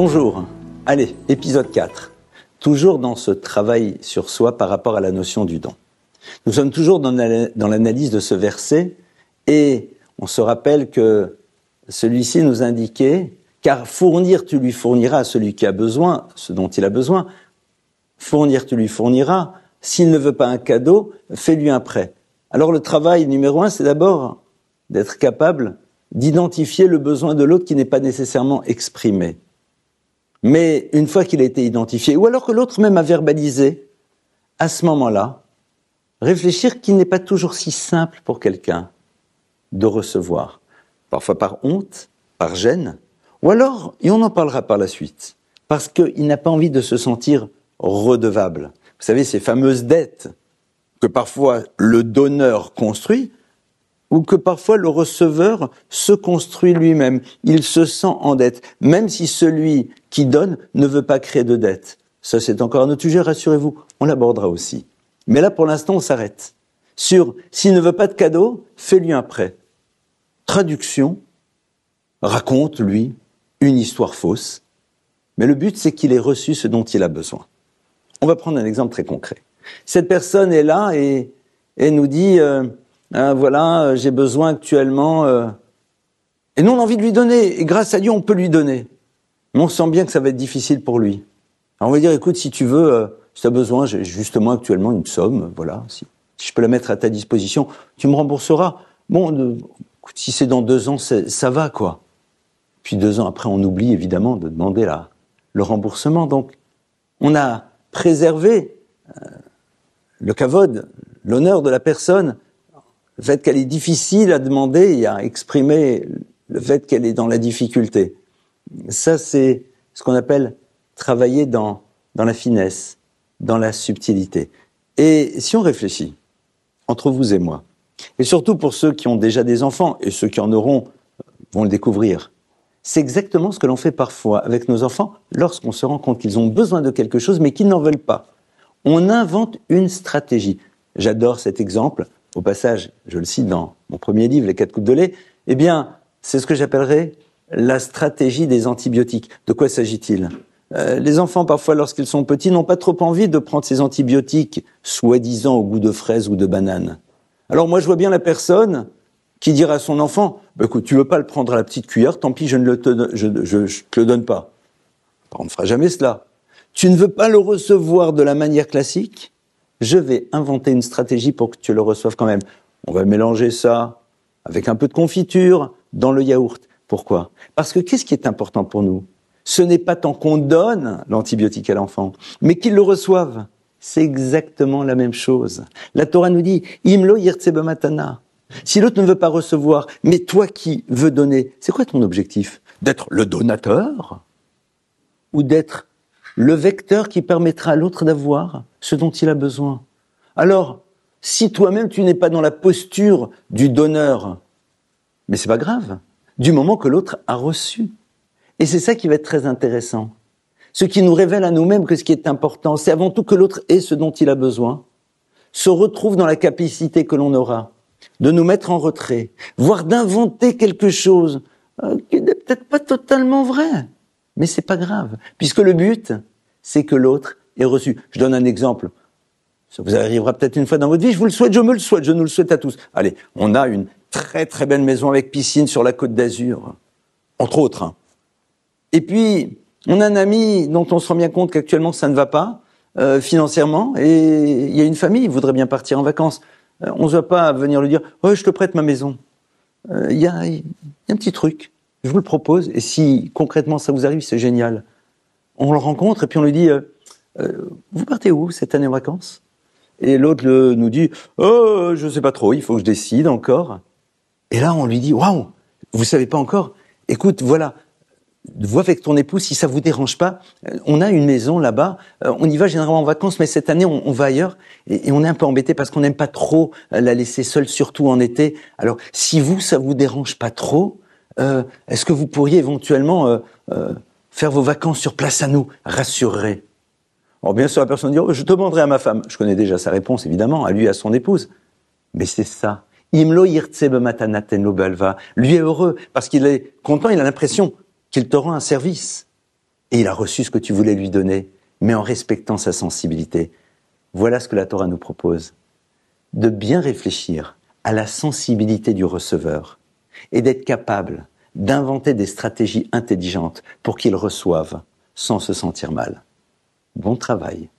Bonjour, allez, épisode 4. Toujours dans ce travail sur soi par rapport à la notion du don. Nous sommes toujours dans l'analyse de ce verset et on se rappelle que celui-ci nous indiquait « Car fournir, tu lui fourniras à celui qui a besoin, ce dont il a besoin. Fournir, tu lui fourniras. S'il ne veut pas un cadeau, fais-lui un prêt. » Alors le travail numéro 1, c'est d'abord d'être capable d'identifier le besoin de l'autre qui n'est pas nécessairement exprimé. Mais une fois qu'il a été identifié, ou alors que l'autre même a verbalisé, à ce moment-là, réfléchir qu'il n'est pas toujours si simple pour quelqu'un de recevoir. Parfois par honte, par gêne, ou alors, et on en parlera par la suite, parce qu'il n'a pas envie de se sentir redevable. Vous savez, ces fameuses dettes que parfois le donneur construit, ou que parfois le receveur se construit lui-même. Il se sent en dette, même si celui qui donne ne veut pas créer de dette. Ça, c'est encore un autre sujet, rassurez-vous, on l'abordera aussi. Mais là, pour l'instant, on s'arrête sur « s'il ne veut pas de cadeau, fais-lui un prêt ». Traduction, raconte, lui, une histoire fausse, mais le but, c'est qu'il ait reçu ce dont il a besoin. On va prendre un exemple très concret. Cette personne est là et nous dit voilà, j'ai besoin actuellement, et nous on a envie de lui donner, et grâce à Dieu on peut lui donner. Mais on sent bien que ça va être difficile pour lui. Alors on va dire, écoute, si tu veux, si tu as besoin, j'ai justement actuellement une somme, voilà, si je peux la mettre à ta disposition, tu me rembourseras. Bon, écoute, si c'est dans 2 ans, ça va quoi. Puis 2 ans après, on oublie évidemment de demander le remboursement. Donc, on a préservé le kavod, l'honneur de la personne, le fait qu'elle est difficile à demander et à exprimer le fait qu'elle est dans la difficulté. Ça, c'est ce qu'on appelle travailler dans la finesse, dans la subtilité. Et si on réfléchit, entre vous et moi, et surtout pour ceux qui ont déjà des enfants, et ceux qui en auront vont le découvrir, c'est exactement ce que l'on fait parfois avec nos enfants lorsqu'on se rend compte qu'ils ont besoin de quelque chose mais qu'ils n'en veulent pas. On invente une stratégie. J'adore cet exemple. Au passage, je le cite dans mon premier livre, Les 4 coupes de lait. Eh bien, c'est ce que j'appellerais la stratégie des antibiotiques. De quoi s'agit-il ? Les enfants, parfois, lorsqu'ils sont petits, n'ont pas trop envie de prendre ces antibiotiques, soi-disant au goût de fraise ou de banane. Alors moi, je vois bien la personne qui dira à son enfant « Écoute, tu veux pas le prendre à la petite cuillère, tant pis, je ne te le donne pas. » On ne fera jamais cela. Tu ne veux pas le recevoir de la manière classique ? Je vais inventer une stratégie pour que tu le reçoives quand même. On va mélanger ça avec un peu de confiture dans le yaourt. Pourquoi ? Parce que qu'est-ce qui est important pour nous ? Ce n'est pas tant qu'on donne l'antibiotique à l'enfant, mais qu'il le reçoive. C'est exactement la même chose. La Torah nous dit « Imlo yirtse b'matana ». Si l'autre ne veut pas recevoir, mais toi qui veux donner, c'est quoi ton objectif ? D'être le donateur ? Ou d'être le vecteur qui permettra à l'autre d'avoir ce dont il a besoin. Alors, si toi-même tu n'es pas dans la posture du donneur, mais c'est pas grave, du moment que l'autre a reçu. Et c'est ça qui va être très intéressant. Ce qui nous révèle à nous-mêmes que ce qui est important, c'est avant tout que l'autre ait ce dont il a besoin, se retrouve dans la capacité que l'on aura de nous mettre en retrait, voire d'inventer quelque chose qui n'est peut-être pas totalement vrai. Mais c'est pas grave, puisque le but, c'est que l'autre ait reçu. Je donne un exemple. Ça vous arrivera peut-être une fois dans votre vie. Je vous le souhaite, je me le souhaite, je nous le souhaite à tous. Allez, on a une très très belle maison avec piscine sur la Côte d'Azur, entre autres. Hein. Et puis, on a un ami dont on se rend bien compte qu'actuellement ça ne va pas financièrement, et il y a une famille, il voudrait bien partir en vacances. On ne va pas venir lui dire « Oh, je te prête ma maison ». Il y a un petit truc. Je vous le propose, et si concrètement ça vous arrive, c'est génial. On le rencontre et puis on lui dit vous partez où cette année en vacances ? Et l'autre nous dit oh, je sais pas trop, il faut que je décide encore. Et là on lui dit waouh, vous savez pas encore ? Écoute, voilà, vois avec ton épouse si ça vous dérange pas. On a une maison là-bas, on y va généralement en vacances, mais cette année on va ailleurs et on est un peu embêté parce qu'on n'aime pas trop la laisser seule, surtout en été. Alors si ça vous dérange pas trop, est-ce que vous pourriez éventuellement faire vos vacances sur place à nous, rassurerait. Alors bien sûr, la personne dit, je demanderai à ma femme. Je connais déjà sa réponse, évidemment, à lui et à son épouse. Mais c'est ça. Imlo yirtse b'matanaten lo balva. Lui est heureux, parce qu'il est content, il a l'impression qu'il te rend un service. et il a reçu ce que tu voulais lui donner, mais en respectant sa sensibilité. Voilà ce que la Torah nous propose. De bien réfléchir à la sensibilité du receveur et d'être capable d'inventer des stratégies intelligentes pour qu'il reçoive sans se sentir mal. Bon travail.